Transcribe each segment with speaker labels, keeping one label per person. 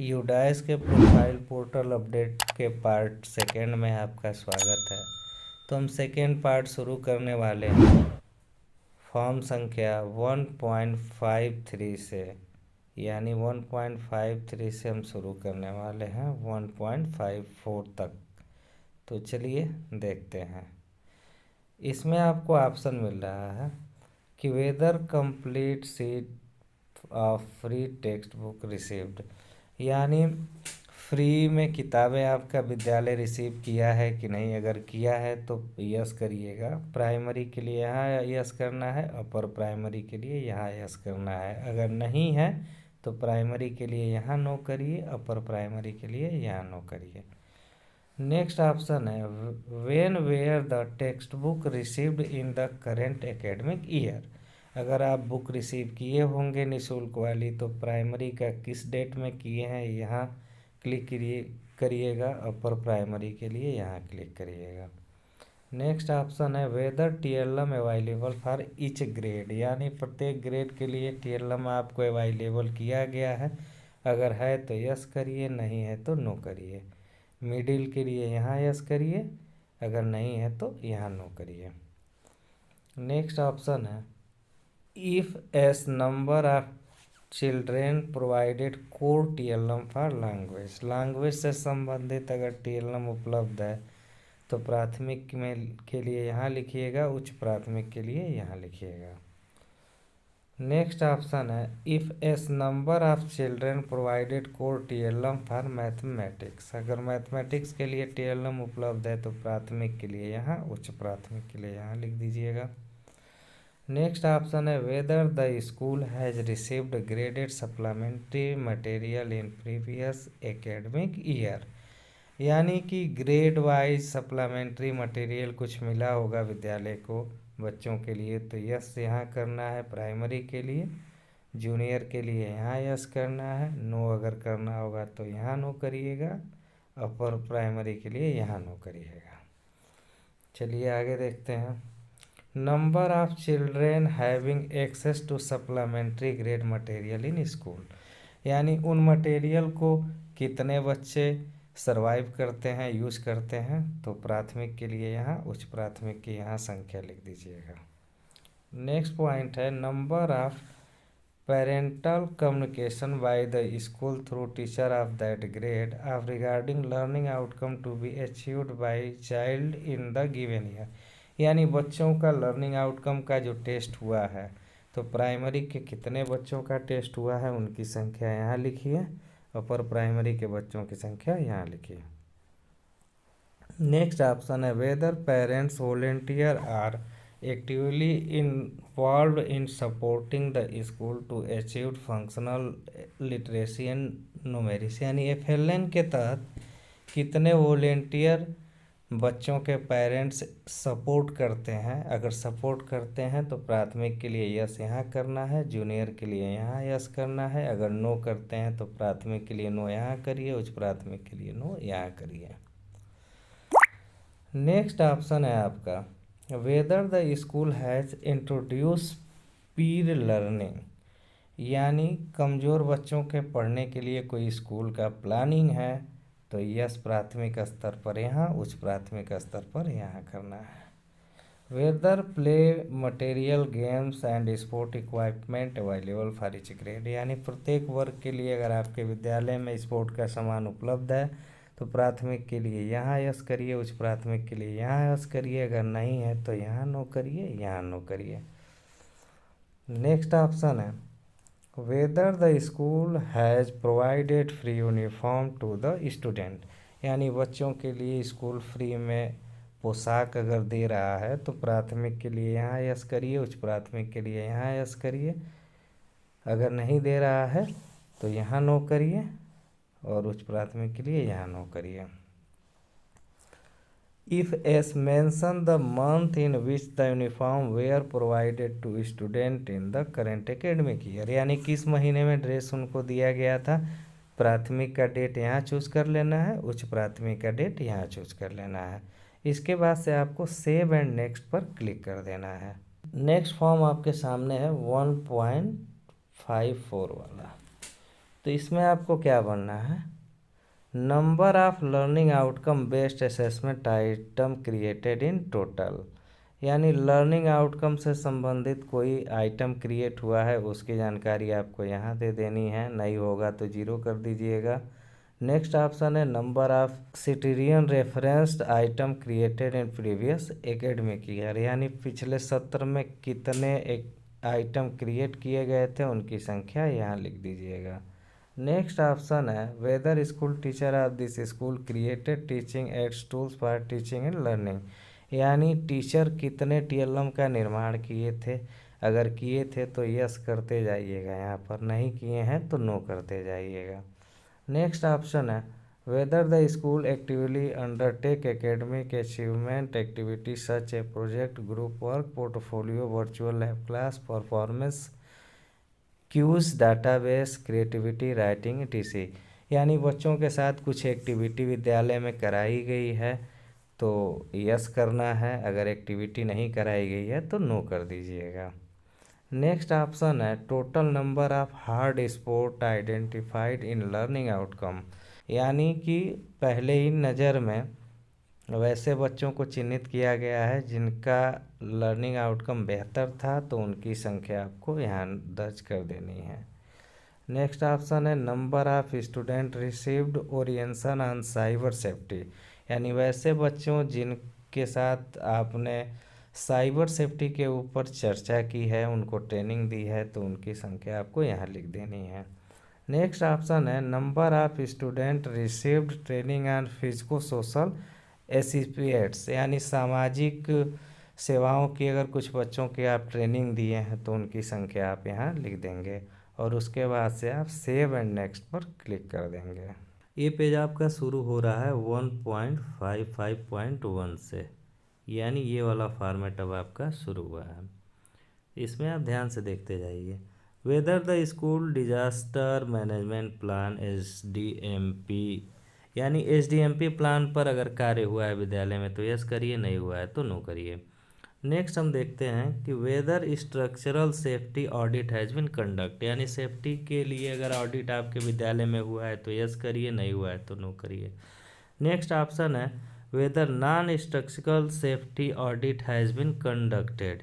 Speaker 1: UDISE के profile portal update के part second में आपका स्वागत है। तो हम सेकेंड पार्ट शुरू करने वाले हैं फॉर्म संख्या 1.53 से, यानी 1.53 से हम शुरू करने वाले हैं 1.54 तक। तो चलिए देखते हैं। इसमें आपको ऑप्शन मिल रहा है कि whether complete set of free textbook received, यानी फ्री में किताबें आपका विद्यालय रिसीव किया है कि नहीं। अगर किया है तो यस करिएगा, प्राइमरी के लिए यहाँ यस करना है, अपर प्राइमरी के लिए यहाँ यस करना है। अगर नहीं है तो प्राइमरी के लिए यहाँ नो करिए, अपर प्राइमरी के लिए यहाँ नो करिए। नेक्स्ट ऑप्शन है when were the textbook received in the current academic year. अगर आप बुक रिसीव किए होंगे निःशुल्क वाली तो प्राइमरी का किस डेट में किए हैं यहाँ क्लिक करिएगा, अपर प्राइमरी के लिए यहाँ क्लिक करिएगा। नेक्स्ट ऑप्शन है whether TLM available for each grade, यानी प्रत्येक ग्रेड के लिए TLM आपको अवेलेबल किया गया है। अगर है तो यस करिए, नहीं है तो नो करिए। मिडिल के लिए यहाँ यस करिए, अगर नहीं है तो यहाँ नो करिए। नेक्स्ट ऑप्शन है if S number of children provided core TLM for language, language से संबंधित अगर TLM उपलब्ध है तो प्राथमिक में के लिए यहाँ लिखिएगा, उच्च प्राथमिक के लिए यहाँ लिखिएगा। नेक्स्ट ऑप्शन है if S number of children provided core TLM for mathematics, अगर मैथमेटिक्स के लिए TLM उपलब्ध है तो प्राथमिक के लिए यहाँ, उच्च प्राथमिक के लिए यहाँ लिख दीजिएगा। नेक्स्ट ऑप्शन है whether the school has received graded supplementary material in previous academic year, यानी कि ग्रेड वाइज सप्लीमेंट्री मटेरियल कुछ मिला होगा विद्यालय को बच्चों के लिए तो यस यहाँ करना है प्राइमरी के लिए। जूनियर के लिए यहाँ यस करना है, नो अगर करना होगा तो यहाँ नो करिएगा, अपर प्राइमरी के लिए यहाँ नो करिएगा। चलिए आगे देखते हैं। Number of children having access to supplementary grade material in school, यानी उन मटेरियल को कितने बच्चे सरवाइव करते हैं, यूज करते हैं। तो प्राथमिक के लिए यहाँ, उच्च प्राथमिक की यहाँ संख्या लिख दीजिएगा। नेक्स्ट पॉइंट है number of parental communication by the school through teacher of that grade of regarding learning outcome to be achieved by child in the given year, यानी बच्चों का लर्निंग आउटकम का जो टेस्ट हुआ है तो प्राइमरी के कितने बच्चों का टेस्ट हुआ है उनकी संख्या यहाँ लिखिए, अपर प्राइमरी के बच्चों की संख्या यहाँ लिखिए। नेक्स्ट ऑप्शन है whether parents volunteer are actively involve in supporting the school to achieve functional literacy and numeracy, यानी FLN के तहत कितने वॉलेंटियर बच्चों के पेरेंट्स सपोर्ट करते हैं। अगर सपोर्ट करते हैं तो प्राथमिक के लिए यस यहाँ करना है, जूनियर के लिए यहाँ यस करना है। अगर नो करते हैं तो प्राथमिक के लिए नो यहाँ करिए, उच्च प्राथमिक के लिए नो यहाँ करिए। नेक्स्ट ऑप्शन है आपका weather the school has introduce Pir learning, यानी कमज़ोर बच्चों के पढ़ने के लिए कोई स्कूल का प्लानिंग है तो यस प्राथमिक स्तर पर यहाँ, उच्च प्राथमिक स्तर पर यहाँ करना है। Whether play material games and sport equipment available for each grade, यानी प्रत्येक वर्ग के लिए अगर आपके विद्यालय में स्पोर्ट का सामान उपलब्ध है तो प्राथमिक के लिए यहाँ यस करिए, उच्च प्राथमिक के लिए यहाँ यस करिए। अगर नहीं है तो यहाँ नो करिए, यहाँ नो करिए। नेक्स्ट ऑप्शन है whether the school has provided free uniform to the student, यानी बच्चों के लिए स्कूल फ्री में पोशाक अगर दे रहा है तो प्राथमिक के लिए यहाँ यस करिए, उच्च प्राथमिक के लिए यहाँ यस करिए। अगर नहीं दे रहा है तो यहाँ नो करिए और उच्च प्राथमिक के लिए यहाँ नो करिए। If yes mention the month in which the uniform were provided to student in the current academic year, यानी किस महीने में ड्रेस उनको दिया गया था। प्राथमिक का डेट यहाँ चूज कर लेना है, उच्च प्राथमिक का डेट यहाँ चूज कर लेना है। इसके बाद से आपको सेव एंड नेक्स्ट पर क्लिक कर देना है। नेक्स्ट फॉर्म आपके सामने है 1.54 वाला। तो इसमें आपको क्या बनना है, number of learning outcome based assessment item created in total, यानी लर्निंग आउटकम से संबंधित कोई आइटम क्रिएट हुआ है उसकी जानकारी आपको यहाँ दे देनी है, नहीं होगा तो 0 कर दीजिएगा। नेक्स्ट ऑप्शन है number of criterion referenced item created in previous academic year, यानी पिछले सत्र में कितने एक आइटम क्रिएट किए गए थे उनकी संख्या यहाँ लिख दीजिएगा। नेक्स्ट ऑप्शन है whether school teacher of this school created teaching aids tools for teaching and learning, यानी टीचर कितने TLM का निर्माण किए थे, अगर किए थे तो यस करते जाइएगा, यहाँ पर नहीं किए हैं तो नो करते जाइएगा। नेक्स्ट ऑप्शन है whether the school actively undertake academic achievement activity such a project group work portfolio virtual lab class performance quiz database creativity writing TC, यानी बच्चों के साथ कुछ एक्टिविटी विद्यालय में कराई गई है तो यस करना है, अगर एक्टिविटी नहीं कराई गई है तो नो कर दीजिएगा। नेक्स्ट ऑप्शन है total number of hard sport identified in learning outcome, यानी कि पहले ही नज़र में वैसे बच्चों को चिन्हित किया गया है जिनका लर्निंग आउटकम बेहतर था तो उनकी संख्या आपको यहाँ दर्ज कर देनी है। नेक्स्ट ऑप्शन है number of student received orientation on cyber safety, यानी वैसे बच्चों जिनके साथ आपने साइबर सेफ्टी के ऊपर चर्चा की है, उनको ट्रेनिंग दी है तो उनकी संख्या आपको यहाँ लिख देनी है। नेक्स्ट ऑप्शन है number of student received training on फिजिको सोशल एसिपिएट्स, यानी सामाजिक सेवाओं की अगर कुछ बच्चों की आप ट्रेनिंग दिए हैं तो उनकी संख्या आप यहाँ लिख देंगे और उसके बाद से आप सेव एंड नेक्स्ट पर क्लिक कर देंगे। ये पेज आपका शुरू हो रहा है 1.55.1 से, यानी ये वाला फॉर्मेट अब आपका शुरू हुआ है, इसमें आप ध्यान से देखते जाइए। Weather the school disaster management plan SDMP, यानी SDMP प्लान पर अगर कार्य हुआ है विद्यालय में तो यस करिए, नहीं हुआ है तो नो करिए। नेक्स्ट हम देखते हैं कि whether structural safety audit has been conduct, यानी सेफ्टी के लिए अगर ऑडिट आपके विद्यालय में हुआ है तो यस करिए, नहीं हुआ है तो नो करिए। नेक्स्ट ऑप्शन है whether non structural safety audit has been conducted,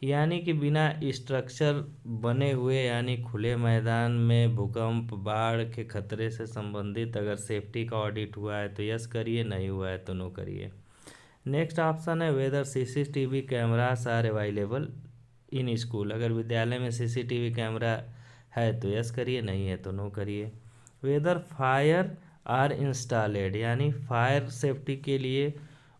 Speaker 1: यानी कि बिना स्ट्रक्चर बने हुए यानी खुले मैदान में भूकंप बाढ़ के खतरे से संबंधित अगर सेफ्टी का ऑडिट हुआ है तो यस करिए, नहीं हुआ है तो नो करिए। नेक्स्ट ऑप्शन है whether CCTV cameras are available in school, अगर विद्यालय में CCTV कैमरा है तो यस करिए, नहीं है तो नो करिए। वेदर फायर आर इंस्टॉलेड, यानी फायर सेफ्टी के लिए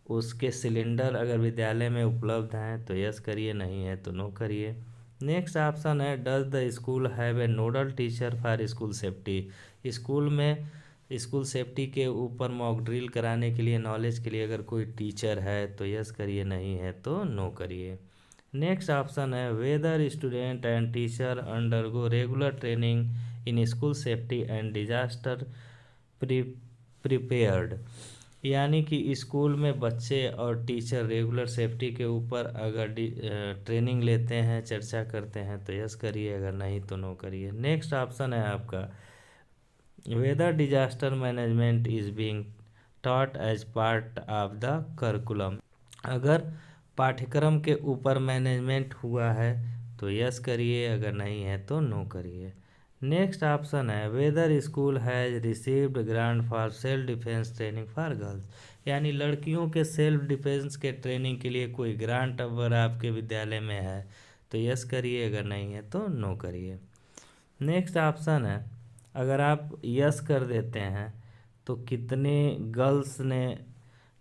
Speaker 1: उसके सिलेंडर अगर विद्यालय में उपलब्ध हैं तो यस करिए, नहीं है तो नो करिए। नेक्स्ट ऑप्शन है does the school have a nodal teacher for school safety, school में स्कूल सेफ्टी के ऊपर मॉक ड्रिल कराने के लिए नॉलेज के लिए अगर कोई टीचर है तो यस करिए, नहीं है तो नो करिए। नेक्स्ट ऑप्शन है whether student and teacher undergo regular training in school safety and disaster prepared, यानी कि स्कूल में बच्चे और टीचर रेगुलर सेफ्टी के ऊपर अगर ट्रेनिंग लेते हैं, चर्चा करते हैं तो यस करिए, अगर नहीं तो नो करिए। नेक्स्ट ऑप्शन है आपका whether disaster management is being taught as part of the curriculum, अगर पाठ्यक्रम के ऊपर मैनेजमेंट हुआ है तो यस करिए, अगर नहीं है तो नो करिए। नेक्स्ट ऑप्शन है whether school has received grant for self defence training for girls, यानी लड़कियों के सेल्फ डिफेंस के ट्रेनिंग के लिए कोई ग्रांट अगर आपके विद्यालय में है तो यस करिए, अगर नहीं है तो नो करिए। नेक्स्ट ऑप्शन है अगर आप यस कर देते हैं तो कितने गर्ल्स ने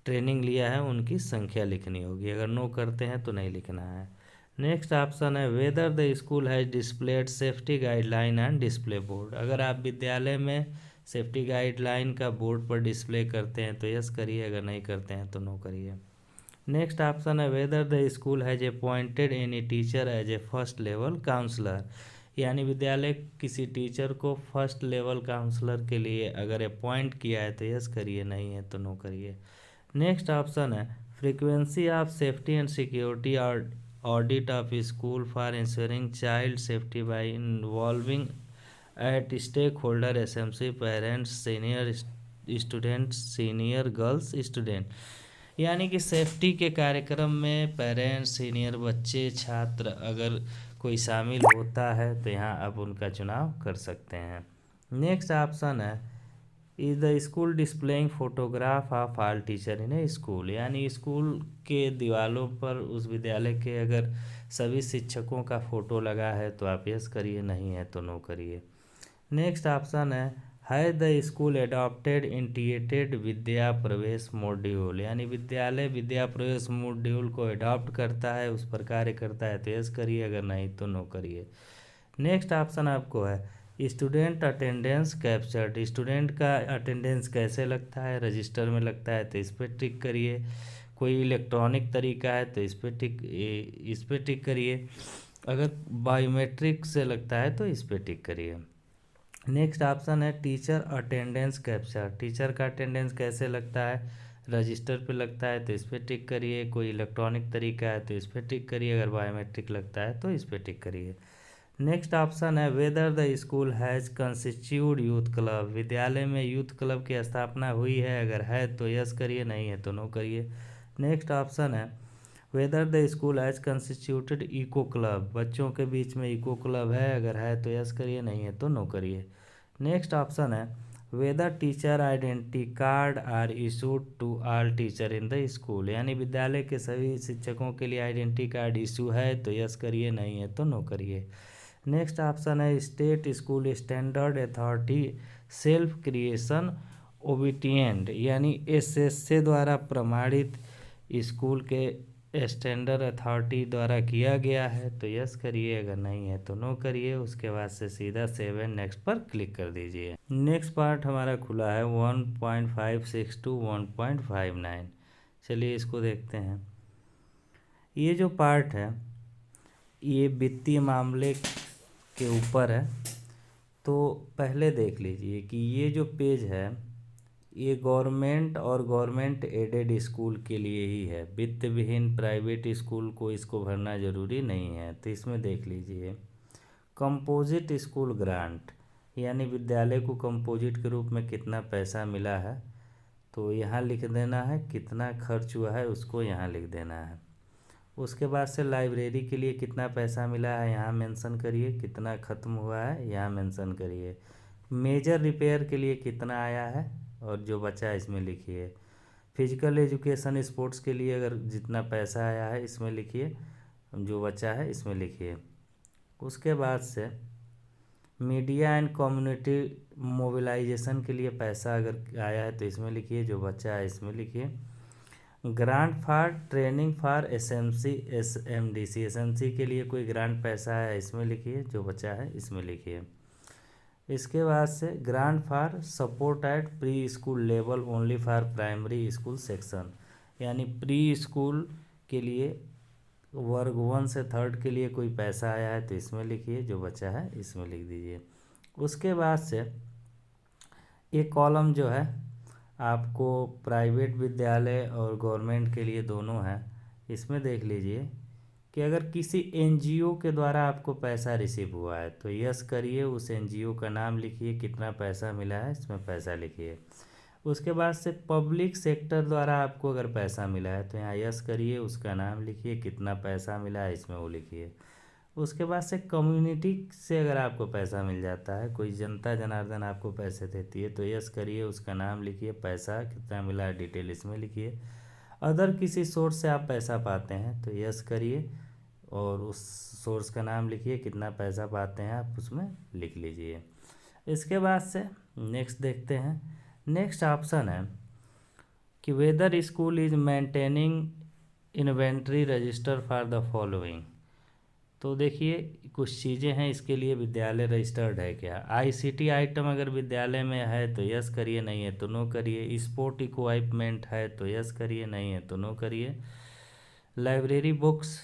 Speaker 1: ट्रेनिंग लिया है उनकी संख्या लिखनी होगी, अगर नो करते हैं तो नहीं लिखना है। नेक्स्ट ऑप्शन है whether the school has displayed safety guideline and display board, अगर आप विद्यालय में सेफ्टी गाइडलाइन का बोर्ड पर डिस्प्ले करते हैं तो यस करिए, अगर नहीं करते हैं तो नो करिए। नेक्स्ट ऑप्शन है whether the school has appointed any teacher as a first level counsellor, यानी विद्यालय किसी टीचर को फर्स्ट लेवल काउंसलर के लिए अगर अपॉइंट किया है तो यस करिए, नहीं है तो नो करिए। नेक्स्ट ऑप्शन है frequency of safety and security audit of school for ensuring child safety by involving at stakeholder SMC parents senior students senior girls student, यानी कि सेफ्टी के कार्यक्रम में पेरेंट्स सीनियर बच्चे छात्र अगर कोई शामिल होता है तो यहाँ आप उनका चुनाव कर सकते हैं। नेक्स्ट ऑप्शन है is the school displaying photograph of all teacher in A school, यानी स्कूल के दीवारों पर उस विद्यालय के अगर सभी शिक्षकों का फोटो लगा है तो आप यस करिए, नहीं है तो नो करिए। नेक्स्ट ऑप्शन है द स्कूल एडॉप्टेड इंटीग्रेटेड विद्या प्रवेश मॉड्यूल, यानी विद्यालय विद्या प्रवेश मॉड्यूल को एडॉप्ट करता है, उस पर कार्य करता है तो यस करिए, अगर नहीं तो नो करिए। नेक्स्ट ऑप्शन आपको है स्टूडेंट अटेंडेंस कैप्चर्ड, स्टूडेंट का अटेंडेंस कैसे लगता है, रजिस्टर में लगता है तो इस पर टिक करिए। कोई इलेक्ट्रॉनिक तरीका है तो इस पर टिक करिए। अगर बायोमेट्रिक से लगता है तो इस पर टिक करिए। नेक्स्ट ऑप्शन है टीचर अटेंडेंस कैप्चर, टीचर का अटेंडेंस कैसे लगता है, रजिस्टर पे लगता है तो इस पर टिक करिए। कोई इलेक्ट्रॉनिक तरीका है तो इस पर टिक करिए, अगर बायोमेट्रिक लगता है तो इस पर टिक करिए। नेक्स्ट ऑप्शन है whether the school has constitute youth club, विद्यालय में यूथ क्लब की स्थापना हुई है, अगर है तो यस करिए, नहीं है तो नो करिए। नेक्स्ट ऑप्शन है whether the school has constituted eco club, बच्चों के बीच में इको क्लब है, अगर है तो यस करिए, नहीं है तो नो करिए। नेक्स्ट ऑप्शन है whether teacher identity card are issued to all teacher in the school, यानी विद्यालय के सभी शिक्षकों के लिए आइडेंटिटी कार्ड इशू है तो यस करिए, नहीं है तो नो करिए। नेक्स्ट ऑप्शन है state school standard authority self creation obedient, यानी एसएससी द्वारा प्रमाणित स्कूल के स्टैंडर्ड अथॉरिटी द्वारा किया गया है तो यस करिए, अगर नहीं है तो नो करिए। उसके बाद से सीधा सेव एंड नेक्स्ट पर क्लिक कर दीजिए। नेक्स्ट पार्ट हमारा खुला है 1.56 to 1.59। चलिए इसको देखते हैं। ये जो पार्ट है ये वित्तीय मामले के ऊपर है, तो पहले देख लीजिए कि ये जो पेज है ये गवर्नमेंट और गवर्नमेंट एडेड स्कूल के लिए ही है, वित्त विहीन प्राइवेट स्कूल को इसको भरना ज़रूरी नहीं है। तो इसमें देख लीजिए कंपोजिट स्कूल ग्रांट, यानी विद्यालय को कंपोजिट के रूप में कितना पैसा मिला है तो यहाँ लिख देना है, कितना खर्च हुआ है उसको यहाँ लिख देना है। उसके बाद से लाइब्रेरी के लिए कितना पैसा मिला है यहाँ मेंशन करिए, कितना ख़त्म हुआ है यहाँ मेंशन करिए। मेजर रिपेयर के लिए कितना आया है और जो बचा है इसमें लिखिए। फिजिकल एजुकेशन स्पोर्ट्स के लिए अगर जितना पैसा आया है इसमें लिखिए, जो बचा है इसमें लिखिए। उसके बाद से मीडिया एंड कम्युनिटी मोबिलाइजेशन के लिए पैसा अगर आया है तो इसमें लिखिए, जो बचा है इसमें लिखिए। Grant for training for SMC SMDC, SMC के लिए कोई ग्रांट पैसा है इसमें लिखिए, जो बचा है इसमें लिखिए। इसके बाद से grant for support at pre school level only for primary school section, यानी प्री स्कूल के लिए वर्ग 1 से 3 के लिए कोई पैसा आया है तो इसमें लिखिए, जो बचा है इसमें लिख दीजिए। उसके बाद से एक कॉलम जो है आपको प्राइवेट विद्यालय और गवर्नमेंट के लिए दोनों है, इसमें देख लीजिए कि अगर किसी एनजीओ के द्वारा आपको पैसा रिसीव हुआ है तो यस करिए, उस एनजीओ का नाम लिखिए, कितना पैसा मिला है इसमें पैसा लिखिए। उसके बाद से पब्लिक सेक्टर द्वारा आपको अगर पैसा मिला है तो यहाँ यस करिए, उसका नाम लिखिए, कितना पैसा मिला है इसमें वो लिखिए। उसके बाद से कम्युनिटी से अगर आपको पैसा मिल जाता है, कोई जनता जनार्दन आपको पैसे देती है तो यस करिए, उसका नाम लिखिए, पैसा कितना मिला है डिटेल इसमें लिखिए। अदर किसी सोर्स से आप पैसा पाते हैं तो यस करिए और उस सोर्स का नाम लिखिए, कितना पैसा पाते हैं आप उसमें लिख लीजिए। इसके बाद से नेक्स्ट देखते हैं। नेक्स्ट ऑप्शन है कि whether school is maintaining inventory register for the following, तो देखिए कुछ चीज़ें हैं इसके लिए विद्यालय रजिस्टर्ड है क्या। आईसीटी आइटम अगर विद्यालय में है तो यस करिए, नहीं है तो नो करिए। स्पोर्ट इक्विपमेंट है तो यस करिए, नहीं है तो नो करिए। लाइब्रेरी बुक्स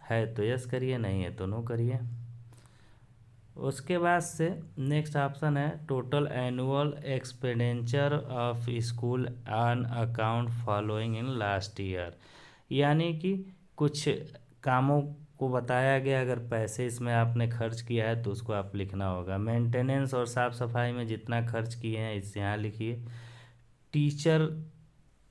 Speaker 1: है तो यस करिए, नहीं है तो नो करिए। उसके बाद से नेक्स्ट ऑप्शन है total annual expenditure of school on account following in last year, यानी कि कुछ कामों आपको बताया गया, अगर पैसे इसमें आपने खर्च किया है तो उसको आप लिखना होगा। मेंटेनेंस और साफ़ सफाई में जितना खर्च किए हैं इस यहाँ लिखिए। टीचर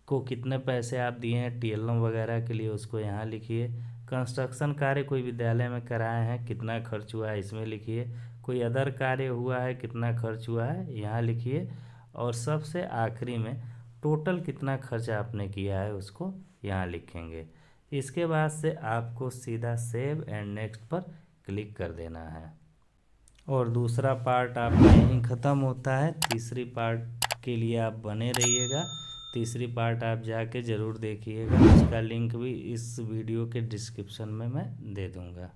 Speaker 1: को कितने पैसे आप दिए हैं टीएलएम वगैरह के लिए, उसको यहाँ लिखिए। कंस्ट्रक्शन कार्य कोई विद्यालय में कराए हैं, कितना खर्च हुआ है इसमें लिखिए। कोई अदर कार्य हुआ है, कितना खर्च हुआ है यहाँ लिखिए। और सबसे आखिरी में टोटल कितना खर्च आपने किया है उसको यहाँ लिखेंगे। इसके बाद से आपको सीधा सेव एंड नेक्स्ट पर क्लिक कर देना है और दूसरा पार्ट आपका यहीं ख़त्म होता है। तीसरी पार्ट के लिए आप बने रहिएगा। तीसरी पार्ट आप जाके ज़रूर देखिएगा, उसका लिंक भी इस वीडियो के डिस्क्रिप्शन में मैं दे दूँगा।